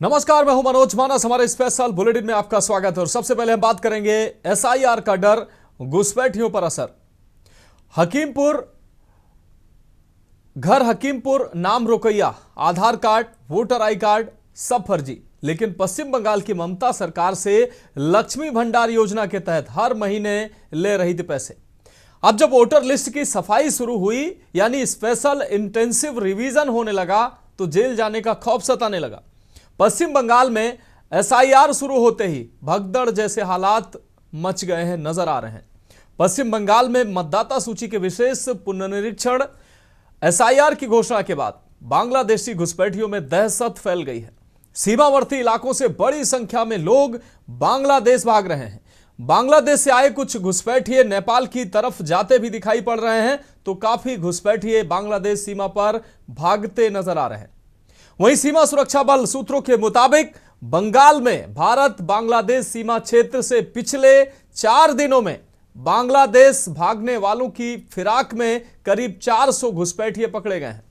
नमस्कार, मैं हूं मनोज मानस। हमारे स्पेशल बुलेटिन में आपका स्वागत है। और सबसे पहले हम बात करेंगे एसआईआर का डर, घुसपैठियों पर असर। हकीमपुर नाम रुकैया, आधार कार्ड, वोटर आई कार्ड सब फर्जी। लेकिन पश्चिम बंगाल की ममता सरकार से लक्ष्मी भंडार योजना के तहत हर महीने ले रही थी पैसे। अब जब वोटर लिस्ट की सफाई शुरू हुई, यानी स्पेशल इंटेंसिव रिवीजन होने लगा, तो जेल जाने का खौफ सताने लगा। पश्चिम बंगाल में एसआईआर शुरू होते ही भगदड़ जैसे हालात मच गए हैं, नजर आ रहे हैं। पश्चिम बंगाल में मतदाता सूची के विशेष पुनरीक्षण, एसआईआर की घोषणा के बाद बांग्लादेशी घुसपैठियों में दहशत फैल गई है। सीमावर्ती इलाकों से बड़ी संख्या में लोग बांग्लादेश भाग रहे हैं। बांग्लादेश से आए कुछ घुसपैठिए नेपाल की तरफ जाते भी दिखाई पड़ रहे हैं, तो काफी घुसपैठिए बांग्लादेश सीमा पर भागते नजर आ रहे हैं। वहीं सीमा सुरक्षा बल सूत्रों के मुताबिक बंगाल में भारत बांग्लादेश सीमा क्षेत्र से पिछले 4 दिनों में बांग्लादेश भागने वालों की फिराक में करीब 400 घुसपैठिए पकड़े गए हैं।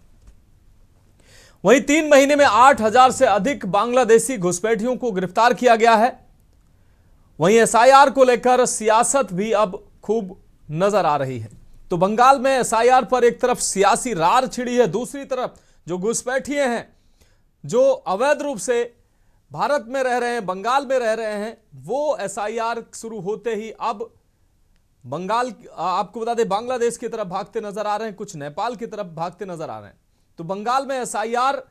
वहीं 3 महीने में 8,000 से अधिक बांग्लादेशी घुसपैठियों को गिरफ्तार किया गया है। वहीं एसआईआर को लेकर सियासत भी अब खूब नजर आ रही है। तो बंगाल में एसआईआर पर एक तरफ सियासी रार छिड़ी है, दूसरी तरफ जो घुसपैठिए हैं, जो अवैध रूप से भारत में रह रहे हैं, बंगाल में रह रहे हैं, वो एसआईआर शुरू होते ही अब आपको बता दें, बांग्लादेश की तरफ भागते नजर आ रहे हैं, कुछ नेपाल की तरफ भागते नजर आ रहे हैं। तो बंगाल में एसआईआर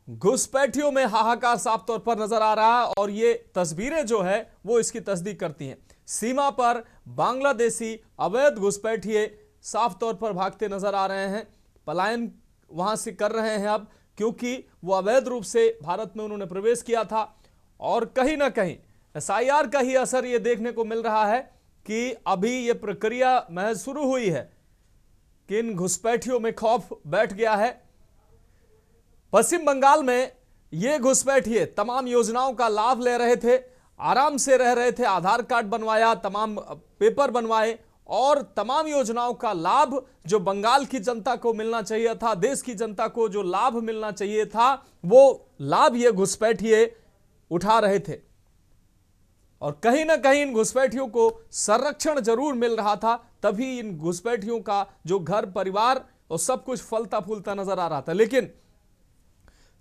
घुसपैठियों में हाहाकार साफ तौर पर नजर आ रहा है। और ये तस्वीरें जो है वो इसकी तस्दीक करती हैं। सीमा पर बांग्लादेशी अवैध घुसपैठिए साफ तौर पर भागते नजर आ रहे हैं, पलायन वहां से कर रहे हैं अब, क्योंकि वो अवैध रूप से भारत में उन्होंने प्रवेश किया था। और कहीं ना कहीं एसआईआर का ही असर ये देखने को मिल रहा है कि अभी ये प्रक्रिया महज शुरू हुई है कि इन घुसपैठियों में खौफ बैठ गया है। पश्चिम बंगाल में ये घुसपैठिए तमाम योजनाओं का लाभ ले रहे थे, आराम से रह रहे थे, आधार कार्ड बनवाया, तमाम पेपर बनवाए और तमाम योजनाओं का लाभ जो बंगाल की जनता को मिलना चाहिए था, देश की जनता को जो लाभ मिलना चाहिए था, वो लाभ ये घुसपैठिए उठा रहे थे। और कहीं ना कहीं इन घुसपैठियों को संरक्षण जरूर मिल रहा था, तभी इन घुसपैठियों का जो घर परिवार और सब कुछ फलता फूलता नजर आ रहा था। लेकिन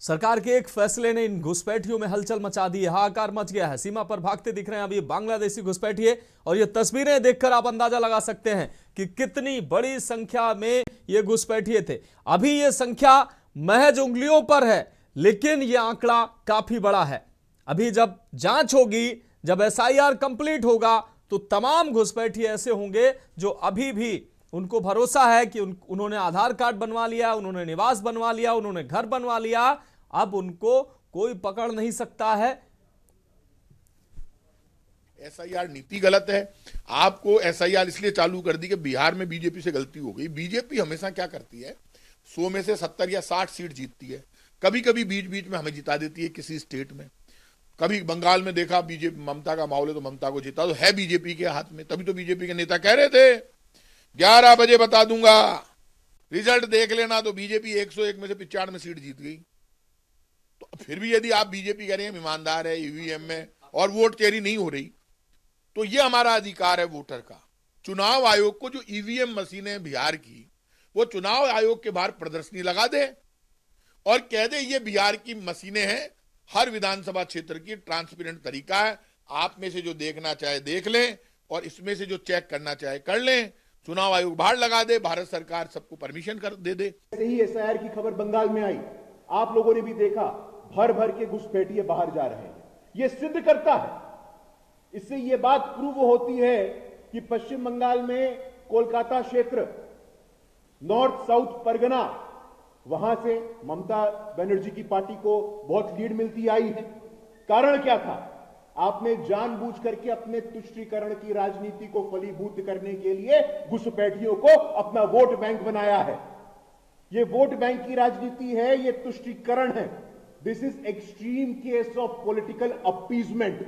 सरकार के एक फैसले ने इन घुसपैठियों में हलचल मचा दी है, हाहाकार मच गया है। सीमा पर भागते दिख रहे हैं अभी बांग्लादेशी घुसपैठिए, और ये तस्वीरें देखकर आप अंदाजा लगा सकते हैं कि कितनी बड़ी संख्या में ये घुसपैठिए थे। अभी ये संख्या महज उंगलियों पर है, लेकिन ये आंकड़ा काफी बड़ा है। अभी जब जांच होगी, जब एसआईआर कंप्लीट होगा, तो तमाम घुसपैठिए ऐसे होंगे जो अभी भी उनको भरोसा है कि उन्होंने आधार कार्ड बनवा लिया, उन्होंने निवास बनवा लिया, उन्होंने घर बनवा लिया, अब उनको कोई पकड़ नहीं सकता है। एसआईआर नीति गलत है। आपको एसआईआर इसलिए चालू कर दी कि बिहार में बीजेपी से गलती हो गई। बीजेपी हमेशा क्या करती है, 100 में से 70 या 60 सीट जीतती है। कभी कभी बीच बीच में हमें जिता देती है किसी स्टेट में। कभी बंगाल में देखा, बीजेपी ममता का माहौल है तो ममता को जिता, तो है बीजेपी के हाथ में। तभी तो बीजेपी के नेता कह रहे थे 11 बजे बता दूंगा, रिजल्ट देख लेना। तो बीजेपी 101 में से 95 सीट जीत गई। तो फिर भी यदि आप बीजेपी कह रहे हैं ईमानदार है ईवीएम में और वोट चोरी नहीं हो रही, तो ये हमारा अधिकार है वोटर का। चुनाव आयोग को जो ईवीएम मशीनें बिहार की, वो चुनाव आयोग के बाहर प्रदर्शनी लगा दे और कह दे ये बिहार की मशीनें हैं, हर विधानसभा क्षेत्र की ट्रांसपेरेंट तरीका है, आप में से जो देखना चाहे देख लें और इसमें से जो चेक करना चाहे कर लें। चुनाव आयोग बाहर लगा दे, भारत सरकार सबको परमिशन कर दे। ऐसे ही एसआईआर की खबर बंगाल में आई, आप लोगों ने भी देखा, भर भर के घुसपैठिए बाहर जा रहे हैं। यह सिद्ध करता है, इससे यह बात प्रूव होती है कि पश्चिम बंगाल में कोलकाता क्षेत्र, नॉर्थ साउथ परगना, वहां से ममता बनर्जी की पार्टी को बहुत लीड मिलती आई है। कारण क्या था? आपने जानबूझ करके अपने तुष्टीकरण की राजनीति को फलीभूत करने के लिए घुसपैठियों को अपना वोट बैंक बनाया है। यह वोट बैंक की राजनीति है, यह तुष्टीकरण है। This is extreme case of political appeasement.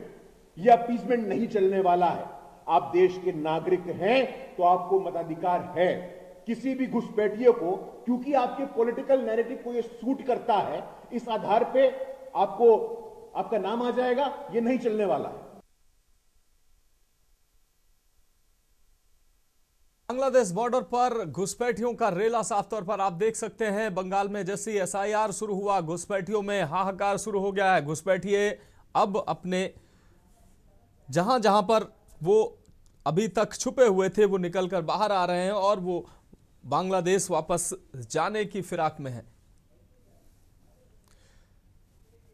यह अपीजमेंट नहीं चलने वाला है। आप देश के नागरिक हैं तो आपको मताधिकार है। किसी भी घुसपैठियों को, क्योंकि आपके पॉलिटिकल नैरेटिव को यह सूट करता है, इस आधार पे आपको आपका नाम आ जाएगा, ये नहीं चलने वाला है। बांग्लादेश बॉर्डर पर घुसपैठियों का रेला साफ तौर पर आप देख सकते हैं। बंगाल में जैसे एसआईआर शुरू हुआ, घुसपैठियों में हाहाकार शुरू हो गया है। घुसपैठिए अब अपने जहां जहां पर वो अभी तक छुपे हुए थे वो निकलकर बाहर आ रहे हैं और वो बांग्लादेश वापस जाने की फिराक में है।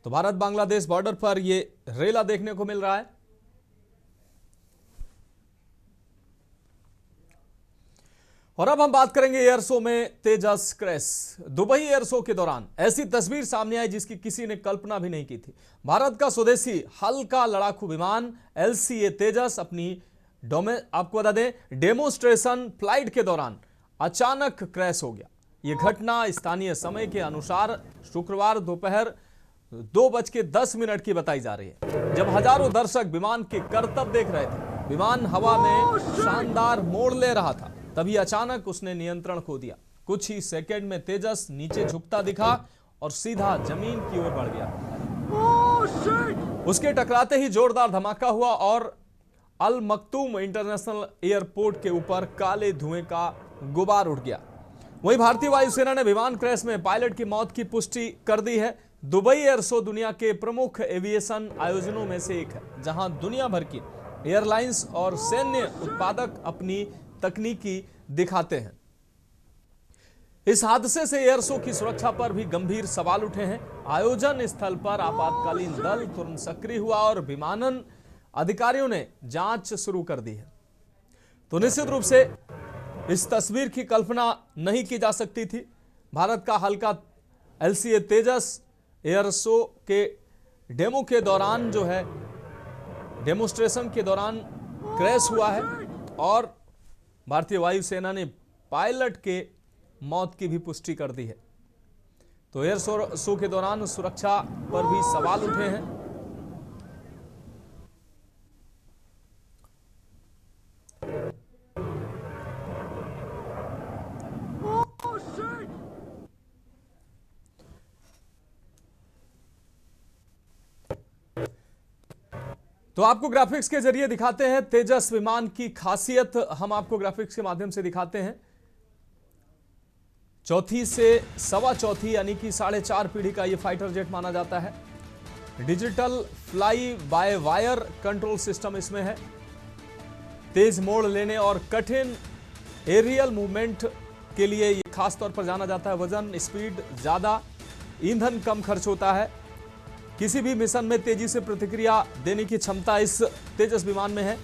तो भारत बांग्लादेश बॉर्डर पर ये रेला देखने को मिल रहा है। और अब हम बात करेंगे एयर शो में तेजस क्रैश। दुबई एयर शो के दौरान ऐसी तस्वीर सामने आई जिसकी किसी ने कल्पना भी नहीं की थी। भारत का स्वदेशी हल्का लड़ाकू विमान LCA तेजस अपनी आपको बता दें डेमोन्स्ट्रेशन फ्लाइट के दौरान अचानक क्रैश हो गया। यह घटना स्थानीय समय के अनुसार शुक्रवार दोपहर 2:10 की बताई जा रही है, जब हजारों दर्शक विमान के करतब देख रहे थे। विमान हवा में शानदार मोड़ ले रहा था, तभी अचानक उसने नियंत्रण खो दिया। कुछ ही सेकंड में तेजस नीचे झुकता दिखा और सीधा जमीन की ओर बढ़ गया। उसके टकराते ही जोरदार धमाका हुआ और अल मक्तूम इंटरनेशनल एयरपोर्ट के ऊपर काले धुएं का गुबार उठ गया। वहीं भारतीय वायुसेना ने विमान क्रैश में पायलट की मौत की पुष्टि कर दी है। दुबई एयर शो दुनिया के प्रमुख एविएशन आयोजनों में से एक है, जहां दुनिया भर की एयरलाइंस और सैन्य उत्पादक अपनी तकनीकी दिखाते हैं। इस हादसे से एयर शो की सुरक्षा पर भी गंभीर सवाल उठे हैं। आयोजन स्थल पर आपातकालीन दल तुरंत सक्रिय हुआ और विमानन अधिकारियों ने जांच शुरू कर दी है। तो निश्चित रूप से इस तस्वीर की कल्पना नहीं की जा सकती थी। भारत का हल्का LCA तेजस एयर शो के डेमो के दौरान जो है डेमोन्स्ट्रेशन के दौरान क्रैश हुआ है और भारतीय वायुसेना ने पायलट के मौत की भी पुष्टि कर दी है। तो एयर शो के दौरान सुरक्षा पर भी सवाल उठे हैं। तो आपको ग्राफिक्स के जरिए दिखाते हैं तेजस विमान की खासियत। हम आपको ग्राफिक्स के माध्यम से दिखाते हैं। चौथी से सवा चौथी यानी कि 4.5 पीढ़ी का यह फाइटर जेट माना जाता है। Digital fly by wire control system इसमें है। तेज मोड़ लेने और कठिन एरियल मूवमेंट के लिए यह खास तौर पर जाना जाता है। वजन, स्पीड ज्यादा, ईंधन कम खर्च होता है। किसी भी मिशन में तेजी से प्रतिक्रिया देने की क्षमता इस तेजस विमान में है।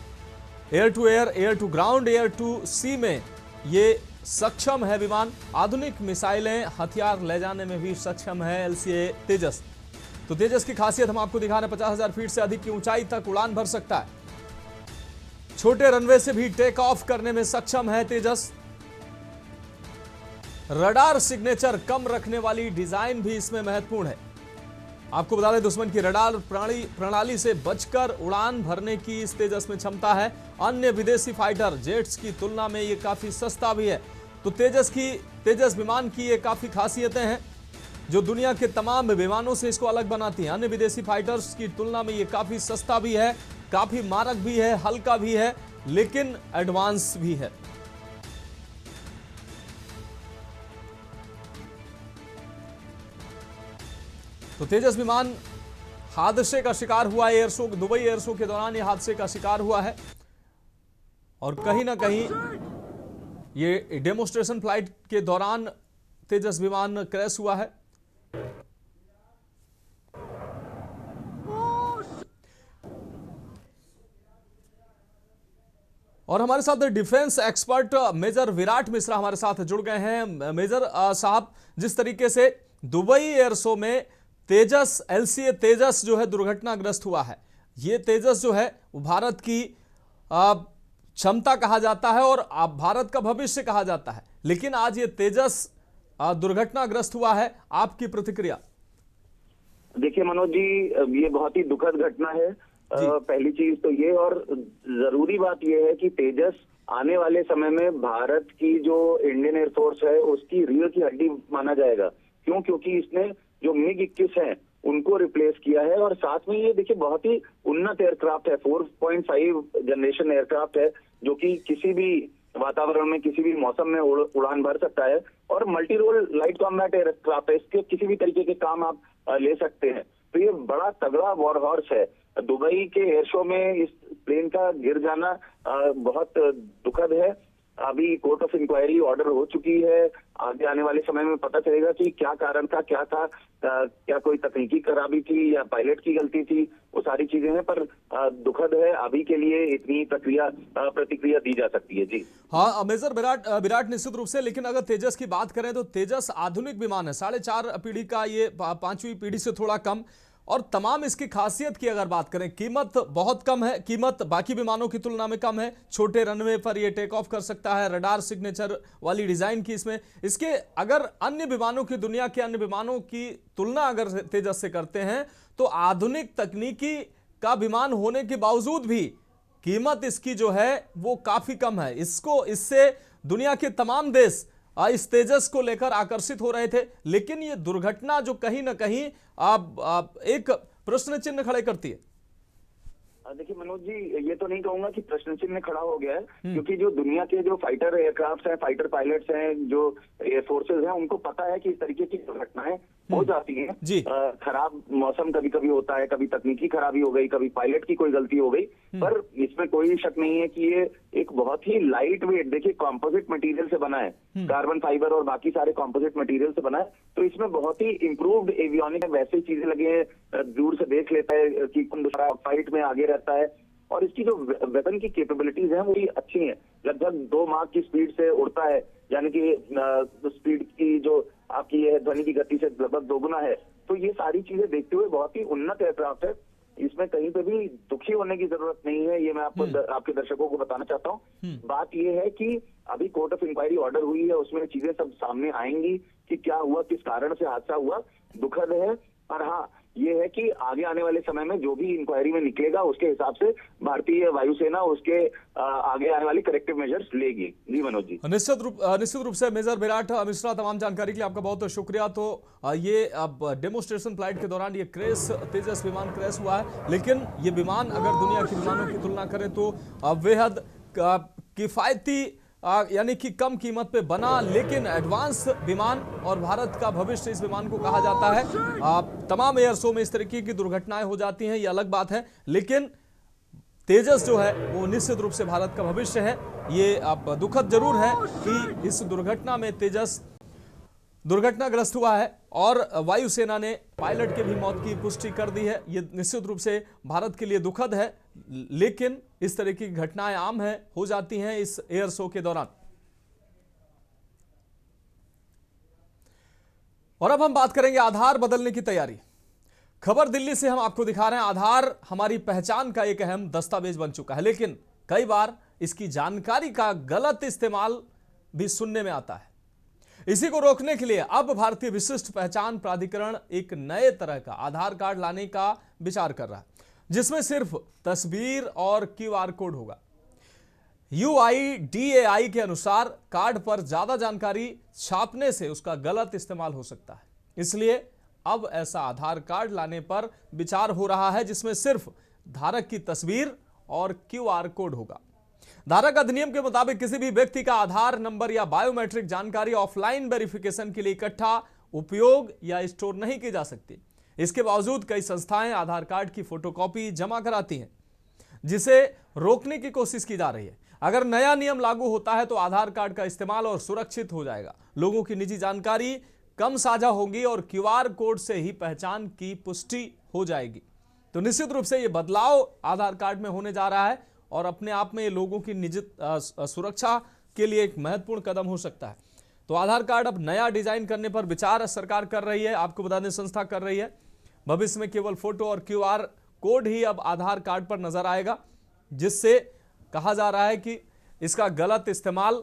Air to air, air to ground, air to sea में ये सक्षम है विमान। आधुनिक मिसाइलें, हथियार ले जाने में भी सक्षम है LCA तेजस। तो तेजस की खासियत हम आपको दिखा रहे हैं। 50,000 फीट से अधिक की ऊंचाई तक उड़ान भर सकता है। छोटे रनवे से भी टेक ऑफ करने में सक्षम है तेजस। रडार सिग्नेचर कम रखने वाली डिजाइन भी इसमें महत्वपूर्ण है। आपको बता दें दुश्मन की रडार प्रणाली से बचकर उड़ान भरने की इस तेजस में क्षमता है। अन्य विदेशी फाइटर जेट्स की तुलना में ये काफी सस्ता भी है। तो तेजस विमान की ये काफी खासियतें हैं जो दुनिया के तमाम विमानों से इसको अलग बनाती हैं। अन्य विदेशी फाइटर्स की तुलना में ये काफी सस्ता भी है, काफी मारक भी है, हल्का भी है, लेकिन एडवांस भी है। तो तेजस विमान हादसे का शिकार हुआ है। दुबई एयर शो के दौरान यह हादसे का शिकार हुआ है और कहीं ना कहीं ये डेमोन्स्ट्रेशन फ्लाइट के दौरान तेजस विमान क्रैश हुआ है। और हमारे साथ defence expert major Virat Mishra हमारे साथ जुड़ गए हैं। मेजर साहब, जिस तरीके से दुबई एयर शो में तेजस LCA तेजस जो है दुर्घटनाग्रस्त हुआ है, ये तेजस जो है वो भारत की क्षमता कहा जाता है और भारत का भविष्य कहा जाता है, लेकिन आज ये तेजस दुर्घटनाग्रस्त हुआ है। आपकी प्रतिक्रिया? देखिए मनोज जी, ये बहुत ही दुखद घटना है। पहली चीज तो ये, और जरूरी बात ये है कि तेजस आने वाले समय में भारत की जो इंडियन एयरफोर्स है उसकी रीढ़ की हड्डी माना जाएगा। क्यों? क्योंकि इसने जो MiG-21 है उनको रिप्लेस किया है। और साथ में ये देखिए बहुत ही उन्नत एयरक्राफ्ट है, 4.5 जनरेशन एयरक्राफ्ट है, जो कि किसी भी वातावरण में किसी भी मौसम में उड़ान भर सकता है। और multi role light combat aircraft है, इसके किसी भी तरीके के काम आप ले सकते हैं। तो ये बड़ा तगड़ा वॉर हॉर्स है। दुबई के एयर शो में इस प्लेन का गिर जाना बहुत दुखद है। अभी कोर्ट ऑफ इंक्वायरी ऑर्डर हो चुकी है, आगे आने वाले समय में पता चलेगा कि क्या कारण था, क्या था, क्या कोई तकनीकी खराबी थी या पायलट की गलती थी, वो सारी चीजें हैं। पर दुखद है, अभी के लिए इतनी प्रतिक्रिया दी जा सकती है। जी हाँ मेजर विराट निश्चित रूप से। लेकिन अगर तेजस की बात करें तो तेजस आधुनिक विमान है, 4.5 पीढ़ी का, ये 5वीं पीढ़ी से थोड़ा कम। और तमाम इसकी खासियत की अगर बात करें, कीमत बहुत कम है, कीमत बाकी विमानों की तुलना में कम है। छोटे रनवे पर ये टेक ऑफ कर सकता है, रडार सिग्नेचर वाली डिजाइन की इसमें। इसके अगर अन्य विमानों की, दुनिया के अन्य विमानों की तुलना अगर तेजस से करते हैं तो आधुनिक तकनीकी का विमान होने के बावजूद भी कीमत इसकी जो है वो काफी कम है। इससे दुनिया के तमाम देश इस तेजस को लेकर आकर्षित हो रहे थे। लेकिन ये दुर्घटना जो कहीं ना कहीं एक प्रश्न चिन्ह खड़े करती है। देखिए मनोज जी, ये तो नहीं कहूंगा कि प्रश्न चिन्ह खड़ा हो गया है, क्योंकि जो दुनिया के जो फाइटर एयरक्राफ्ट हैं, फाइटर पायलट्स हैं, जो एयर फोर्सेज हैं, उनको पता है कि इस तरीके की दुर्घटनाएं हो जाती हैं। खराब मौसम कभी कभी होता है, कभी तकनीकी खराबी हो गई, कभी पायलट की कोई गलती हो गई। पर इसमें कोई शक नहीं है कि ये एक बहुत ही लाइट वेट, देखिए कॉम्पोजिट मटेरियल से बना है, कार्बन फाइबर और बाकी सारे कॉम्पोजिट मटेरियल से बना है। तो इसमें बहुत ही इंप्रूव्ड एवियोनिक वैसे चीजें लगे हैं, दूर से देख लेता है कि कौन दूसरा फाइट में आगे रहता है। और इसकी जो वेपन की कैपेबिलिटीज हैं वो भी अच्छी हैं। लगभग 2 माक की स्पीड से उड़ता है, यानी कि स्पीड की जो आपकी है ध्वनि की गति से लगभग 2 गुना है। तो ये सारी चीजें देखते हुए बहुत ही उन्नत एयरक्राफ्ट है। इसमें कहीं पे भी दुखी होने की जरूरत नहीं है, ये मैं आपको आपके दर्शकों को बताना चाहता हूँ। बात ये है कि अभी कोर्ट ऑफ इंक्वायरी ऑर्डर हुई है, उसमें चीजें सब सामने आएंगी कि क्या हुआ, किस कारण से हादसा हुआ। दुखद है, पर हाँ ये है कि आगे आने वाले समय में जो भी इंक्वायरी में निकलेगा उसके हिसाब से भारतीय वायुसेना उसके आगे आने वाली करेक्टिव मेजर्स लेगी। जी मनोज जी, निश्चित रूप से मेजर विराट मिश्रा, तमाम जानकारी के लिए आपका बहुत शुक्रिया। तो ये अब डेमोन्स्ट्रेशन फ्लाइट के दौरान ये क्रैश, तेजस विमान क्रैश हुआ है। लेकिन ये विमान अगर दुनिया के विमानों की तुलना करें तो बेहद किफायती यानी कि कम कीमत पे बना, लेकिन एडवांस विमान और भारत का भविष्य इस विमान को कहा जाता है। तमाम एयर शो में इस तरीके की दुर्घटनाएं हो जाती हैं, ये अलग बात है। लेकिन तेजस जो है वो निश्चित रूप से भारत का भविष्य है। ये अब दुखद जरूर है कि इस दुर्घटना में तेजस दुर्घटनाग्रस्त हुआ है और वायुसेना ने पायलट के भी मौत की पुष्टि कर दी है। ये निश्चित रूप से भारत के लिए दुखद है, लेकिन इस तरह की घटनाएं आम है, हो जाती हैं इस एयर शो के दौरान। और अब हम बात करेंगे आधार बदलने की तैयारी। खबर दिल्ली से हम आपको दिखा रहे हैं। आधार हमारी पहचान का एक अहम दस्तावेज बन चुका है, लेकिन कई बार इसकी जानकारी का गलत इस्तेमाल भी सुनने में आता है। इसी को रोकने के लिए अब भारतीय विशिष्ट पहचान प्राधिकरण एक नए तरह का आधार कार्ड लाने का विचार कर रहा है, जिसमें सिर्फ तस्वीर और क्यूआर कोड होगा। UIDAI के अनुसार कार्ड पर ज्यादा जानकारी छापने से उसका गलत इस्तेमाल हो सकता है। इसलिए अब ऐसा आधार कार्ड लाने पर विचार हो रहा है, जिसमें सिर्फ धारक की तस्वीर और क्यूआर कोड होगा। धारक अधिनियम के मुताबिक किसी भी व्यक्ति का आधार नंबर या बायोमेट्रिक जानकारी ऑफलाइन वेरिफिकेशन के लिए इकट्ठा, उपयोग या स्टोर नहीं की जा सकती। इसके बावजूद कई संस्थाएं आधार कार्ड की फोटोकॉपी जमा कराती हैं, जिसे रोकने की कोशिश की जा रही है। अगर नया नियम लागू होता है तो आधार कार्ड का इस्तेमाल और सुरक्षित हो जाएगा, लोगों की निजी जानकारी कम साझा होगी और क्यूआर कोड से ही पहचान की पुष्टि हो जाएगी। तो निश्चित रूप से यह बदलाव आधार कार्ड में होने जा रहा है और अपने आप में लोगों की निजी सुरक्षा के लिए एक महत्वपूर्ण कदम हो सकता है। तो आधार कार्ड अब नया डिजाइन करने पर विचार सरकार कर रही है, आपको बता दें संस्था कर रही है। भविष्य में केवल फोटो और क्यूआर कोड ही अब आधार कार्ड पर नजर आएगा, जिससे कहा जा रहा है कि इसका गलत इस्तेमाल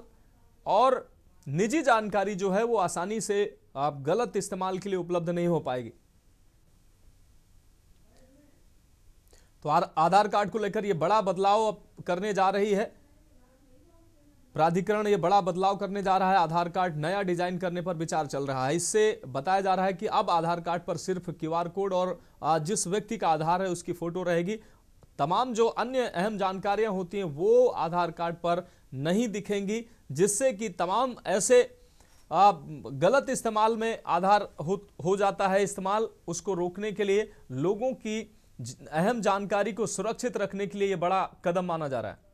और निजी जानकारी जो है वो आसानी से आप गलत इस्तेमाल के लिए उपलब्ध नहीं हो पाएगी। तो आधार कार्ड को लेकर यह बड़ा बदलाव अब करने जा रही है प्राधिकरण ये बड़ा बदलाव करने जा रहा है। आधार कार्ड नया डिजाइन करने पर विचार चल रहा है। इससे बताया जा रहा है कि अब आधार कार्ड पर सिर्फ क्यूआर कोड और जिस व्यक्ति का आधार है उसकी फोटो रहेगी। तमाम जो अन्य अहम जानकारियां होती हैं वो आधार कार्ड पर नहीं दिखेंगी, जिससे कि तमाम ऐसे गलत इस्तेमाल में आधार हो जाता है इस्तेमाल, उसको रोकने के लिए, लोगों की अहम जानकारी को सुरक्षित रखने के लिए यह बड़ा कदम माना जा रहा है।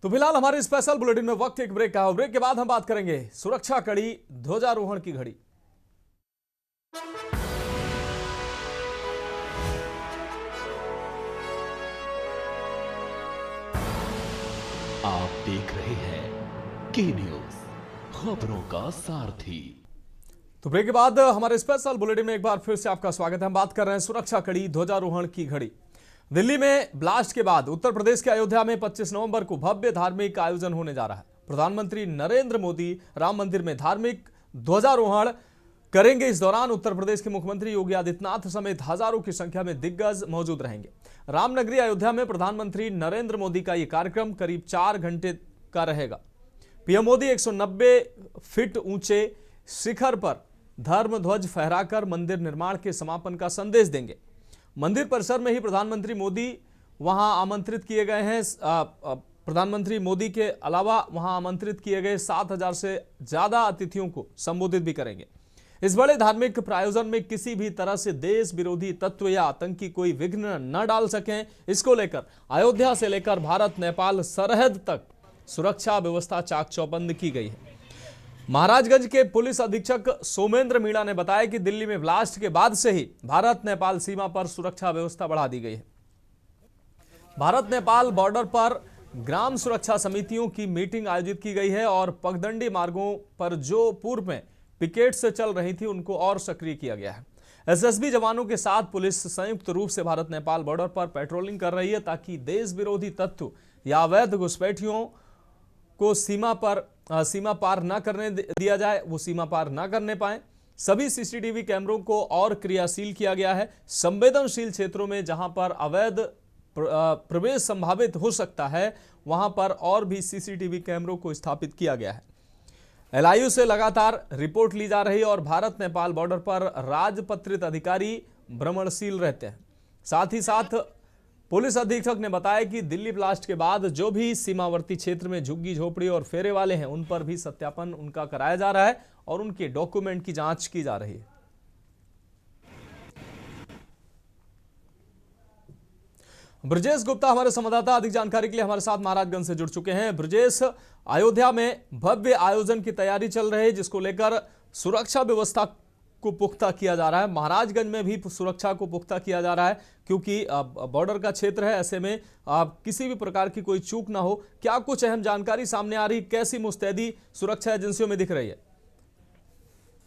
तो फिलहाल हमारे स्पेशल बुलेटिन में वक्त एक ब्रेक का है। ब्रेक के बाद हम बात करेंगे सुरक्षा कड़ी, ध्वजारोहण की घड़ी। आप देख रहे हैं के न्यूज, खबरों का सारथी। तो ब्रेक के बाद हमारे स्पेशल बुलेटिन में एक बार फिर से आपका स्वागत है। हम बात कर रहे हैं सुरक्षा कड़ी, ध्वजारोहण की घड़ी। दिल्ली में ब्लास्ट के बाद उत्तर प्रदेश के अयोध्या में 25 नवंबर को भव्य धार्मिक आयोजन होने जा रहा है। प्रधानमंत्री नरेंद्र मोदी राम मंदिर में धार्मिक ध्वजारोहण करेंगे। इस दौरान उत्तर प्रदेश के मुख्यमंत्री योगी आदित्यनाथ समेत हजारों की संख्या में दिग्गज मौजूद रहेंगे। रामनगरी अयोध्या में प्रधानमंत्री नरेंद्र मोदी का यह कार्यक्रम करीब 4 घंटे का रहेगा। पीएम मोदी 190 फीट ऊंचे शिखर पर धर्म ध्वज फहराकर मंदिर निर्माण के समापन का संदेश देंगे। मंदिर परिसर में ही प्रधानमंत्री मोदी वहां आमंत्रित किए गए हैं। प्रधानमंत्री मोदी के अलावा वहां आमंत्रित किए गए 7,000 से ज्यादा अतिथियों को संबोधित भी करेंगे। इस बड़े धार्मिक प्रायोजन में किसी भी तरह से देश विरोधी तत्व या आतंकी कोई विघ्न न डाल सकें, इसको लेकर अयोध्या से लेकर भारत नेपाल सरहद तक सुरक्षा व्यवस्था चाक चौबंद की गई है। महाराजगंज के पुलिस अधीक्षक सोमेंद्र मीणा ने बताया कि दिल्ली में ब्लास्ट के बाद से ही भारत नेपाल सीमा पर सुरक्षा व्यवस्था बढ़ा दी गई है। भारत नेपाल बॉर्डर पर ग्राम सुरक्षा समितियों की मीटिंग आयोजित की गई है और पगडंडी मार्गों पर जो पूर्व में पिकेट से चल रही थी उनको और सक्रिय किया गया है। एसएसबी जवानों के साथ पुलिस संयुक्त रूप से भारत नेपाल बॉर्डर पर पेट्रोलिंग कर रही है ताकि देश विरोधी तत्व या अवैध घुसपैठियों को सीमा पार न करने दिया जाए, वो सीमा पार न करने पाए। सभी सीसीटीवी कैमरों को और क्रियाशील किया गया है। संवेदनशील क्षेत्रों में जहां पर अवैध प्रवेश संभावित हो सकता है वहां पर और भी सीसीटीवी कैमरों को स्थापित किया गया है। एलआईयू से लगातार रिपोर्ट ली जा रही है और भारत नेपाल बॉर्डर पर राजपत्रित अधिकारी भ्रमणशील रहते हैं। साथ ही साथ पुलिस अधीक्षक ने बताया कि दिल्ली ब्लास्ट के बाद जो भी सीमावर्ती क्षेत्र में झुग्गी झोपड़ी और फेरे वाले हैं उन पर भी सत्यापन उनका कराया जा रहा है और उनके डॉक्यूमेंट की जांच की जा रही है। ब्रजेश गुप्ता हमारे संवाददाता अधिक जानकारी के लिए हमारे साथ महाराजगंज से जुड़ चुके हैं। ब्रजेश, अयोध्या में भव्य आयोजन की तैयारी चल रही है जिसको लेकर सुरक्षा व्यवस्था को पुख्ता किया जा रहा है। महाराजगंज में भी सुरक्षा को पुख्ता किया जा रहा है क्योंकि बॉर्डर का क्षेत्र है, ऐसे में किसी भी प्रकार की कोई चूक ना हो। क्या कुछ अहम जानकारी सामने आ रही, कैसी मुस्तैदी सुरक्षा एजेंसियों में दिख रही है?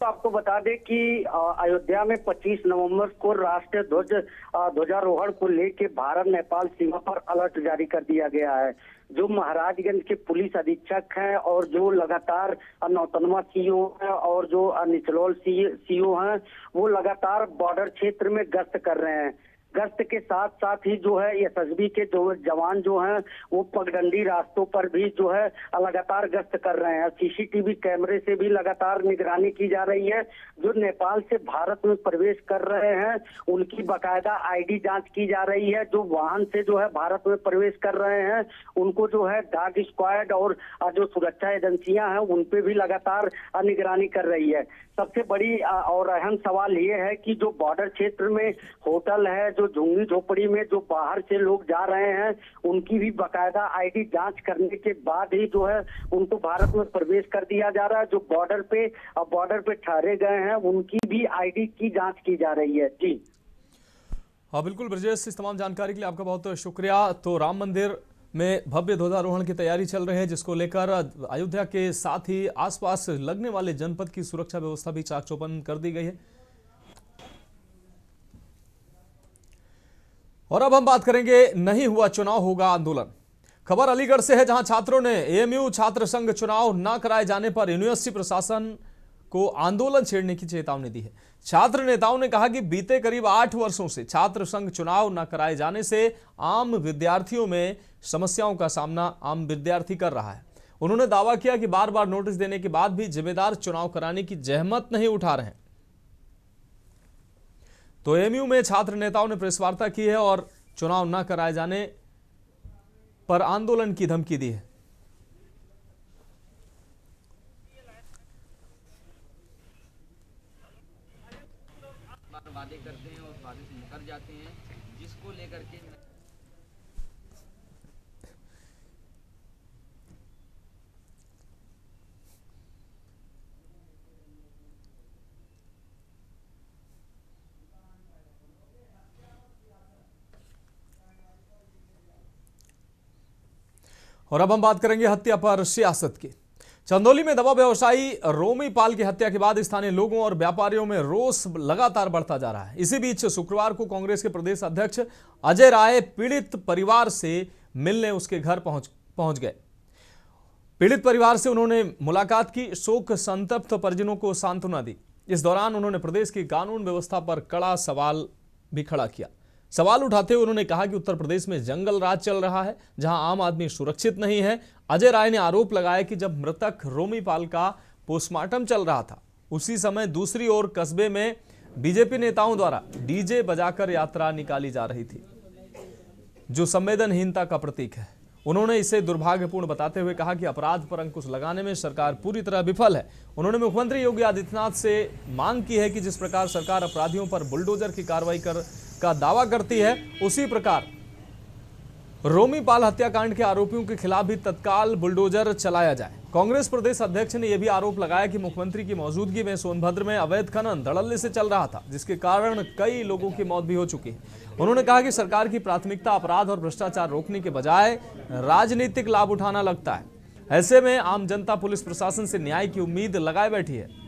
तो आपको बता दें कि अयोध्या में 25 नवंबर को राष्ट्रीय ध्वजारोहण को लेकर भारत नेपाल सीमा पर अलर्ट जारी कर दिया गया है। जो महाराजगंज के पुलिस अधीक्षक हैं और जो लगातार नौतनवा सीओ हैं और जो निचलौल सीओ हैं वो लगातार बॉर्डर क्षेत्र में गश्त कर रहे हैं। गश्त के साथ साथ ही जो है एसएसबी के जो जवान जो हैं वो पगडंडी रास्तों पर भी जो है लगातार गश्त कर रहे हैं। सीसीटीवी कैमरे से भी लगातार निगरानी की जा रही है। जो नेपाल से भारत में प्रवेश कर रहे हैं उनकी बाकायदा आईडी जांच की जा रही है। जो वाहन से जो है भारत में प्रवेश कर रहे हैं उनको जो है डॉग स्क्वाड और जो सुरक्षा एजेंसियां हैं उन पे भी लगातार निगरानी कर रही है। सबसे बड़ी और अहम सवाल ये है कि जो बॉर्डर क्षेत्र में होटल है, जो झुग्गी झोपड़ी में जो बाहर से लोग जा रहे हैं उनकी भी बाकायदा आईडी जांच करने के बाद ही जो है उनको भारत में प्रवेश कर दिया जा रहा है। जो बॉर्डर पे ठहरे गए हैं उनकी भी आईडी की जांच की जा रही है। जी हाँ बिल्कुल ब्रजेश, इस तमाम जानकारी के लिए आपका बहुत शुक्रिया। तो राम मंदिर में भव्य ध्वजारोहण की तैयारी चल रही है जिसको लेकर अयोध्या के साथ ही आसपास लगने वाले जनपद की सुरक्षा व्यवस्था भी चाक चौबंद कर दी गई है। और अब हम बात करेंगे नहीं हुआ चुनाव होगा आंदोलन। खबर अलीगढ़ से है जहां छात्रों ने एएमयू छात्र संघ चुनाव न कराए जाने पर यूनिवर्सिटी प्रशासन को आंदोलन छेड़ने की चेतावनी दी है। छात्र नेताओं ने कहा कि बीते करीब 8 वर्षों से छात्र संघ चुनाव न कराए जाने से आम विद्यार्थियों में समस्याओं का सामना आम विद्यार्थी कर रहा है। उन्होंने दावा किया कि बार बार नोटिस देने के बाद भी जिम्मेदार चुनाव कराने की जहमत नहीं उठा रहे हैं। तो एएमयू में छात्र नेताओं ने प्रेस वार्ता की है और चुनाव न कराए जाने पर आंदोलन की धमकी दी है। वादे करते हैं और वादे से मुकर जाते हैं, जिसको लेकर के और अब हम बात करेंगे हत्या पर सियासत की। चंदौली में दवा व्यवसायी रोमी पाल की हत्या के बाद स्थानीय लोगों और व्यापारियों में रोष लगातार बढ़ता जा रहा है। इसी बीच शुक्रवार को कांग्रेस के प्रदेश अध्यक्ष अजय राय पीड़ित परिवार से मिलने उसके घर पहुंच गए। पीड़ित परिवार से उन्होंने मुलाकात की, शोक संतप्त परिजनों को सांत्वना दी। इस दौरान उन्होंने प्रदेश की कानून व्यवस्था पर कड़ा सवाल भी खड़ा किया। सवाल उठाते हुए उन्होंने कहा कि उत्तर प्रदेश में जंगल राज चल रहा है, जहां आम आदमी सुरक्षित नहीं है। अजय राय ने आरोप लगाया कि जब मृतक रोमी पाल का पोस्टमार्टम चल रहा था, उसी समय दूसरी ओर कस्बे में बीजेपी नेताओं द्वारा डीजे बजाकर यात्रा निकाली जा रही थी, जो संवेदनहीनता का प्रतीक है। उन्होंने इसे दुर्भाग्यपूर्ण बताते हुए कहा कि अपराध पर अंकुश लगाने में सरकार पूरी तरह विफल है। उन्होंने मुख्यमंत्री योगी आदित्यनाथ से मांग की है कि जिस प्रकार सरकार अपराधियों पर बुलडोजर की कार्रवाई का दावा करती है, उसी प्रकार रोमी पाल हत्याकांड के आरोपियों के खिलाफ भी तत्काल बुलडोजर चलाया जाए। कांग्रेस प्रदेश अध्यक्ष ने यह भी आरोप लगाया कि मुख्यमंत्री की मौजूदगी में सोनभद्र में अवैध खनन धड़ल्ले से चल रहा था, जिसके कारण कई लोगों की मौत भी हो चुकी है। उन्होंने कहा कि सरकार की प्राथमिकता अपराध और भ्रष्टाचार रोकने के बजाय राजनीतिक लाभ उठाना लगता है। ऐसे में आम जनता पुलिस प्रशासन से न्याय की उम्मीद लगाए बैठी है।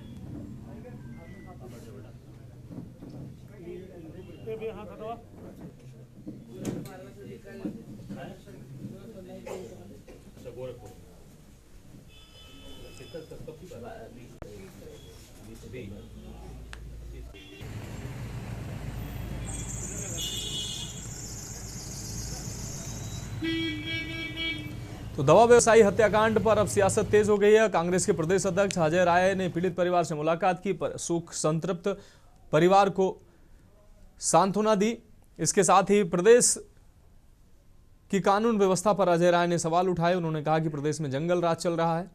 तो दवा व्यवसायी हत्याकांड पर अब सियासत तेज हो गई है। कांग्रेस के प्रदेश अध्यक्ष अजय राय ने पीड़ित परिवार से मुलाकात की, शोक संतृप्त परिवार को सांत्वना दी। इसके साथ ही प्रदेश की कानून व्यवस्था पर अजय राय ने सवाल उठाए। उन्होंने कहा कि प्रदेश में जंगल राज चल रहा है।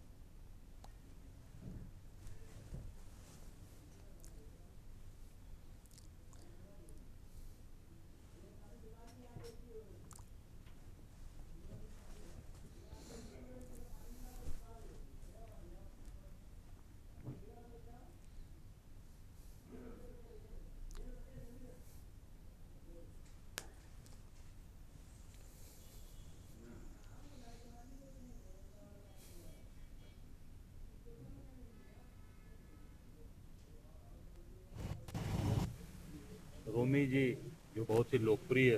रोमी जी जो बहुत ही लोकप्रिय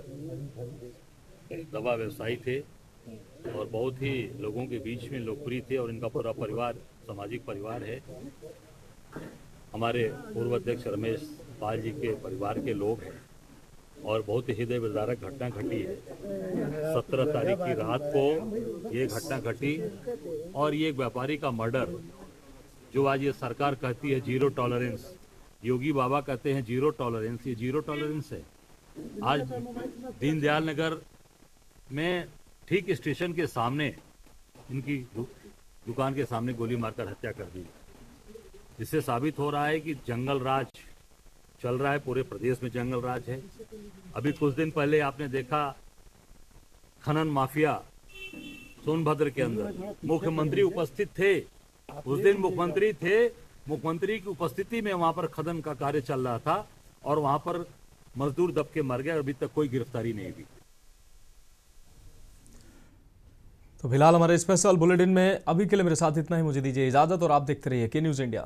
दवा व्यवसायी थे और बहुत ही लोगों के बीच में लोकप्रिय थे, और इनका पूरा परिवार सामाजिक परिवार है। हमारे पूर्व अध्यक्ष रमेश पाल जी के परिवार के लोग हैं और बहुत ही हृदय विदारक घटना घटी है। 17 तारीख की रात को ये घटना घटी और ये एक व्यापारी का मर्डर, जो आज ये सरकार कहती है जीरो टॉलरेंस, योगी बाबा कहते हैं जीरो टॉलरेंस, ये जीरो टॉलरेंस है। आज दीनदयाल नगर में ठीक स्टेशन के सामने इनकी दुकान के सामने गोली मारकर हत्या कर दी, जिससे साबित हो रहा है कि जंगल राज चल रहा है, पूरे प्रदेश में जंगल राज है। अभी कुछ दिन पहले आपने देखा खनन माफिया सोनभद्र के अंदर, मुख्यमंत्री उपस्थित थे, उस दिन मुख्यमंत्री थे, मुख्यमंत्री की उपस्थिति में वहां पर खनन का कार्य चल रहा था और वहां पर मजदूर दब के मर गए और अभी तक कोई गिरफ्तारी नहीं हुई। तो फिलहाल हमारे स्पेशल बुलेटिन में अभी के लिए मेरे साथ इतना ही। मुझे दीजिए इजाजत और आप देखते रहिए के न्यूज इंडिया।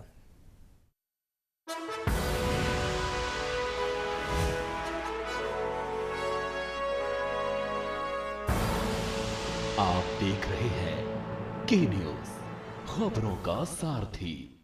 आप देख रहे हैं के न्यूज, खबरों का सारथी।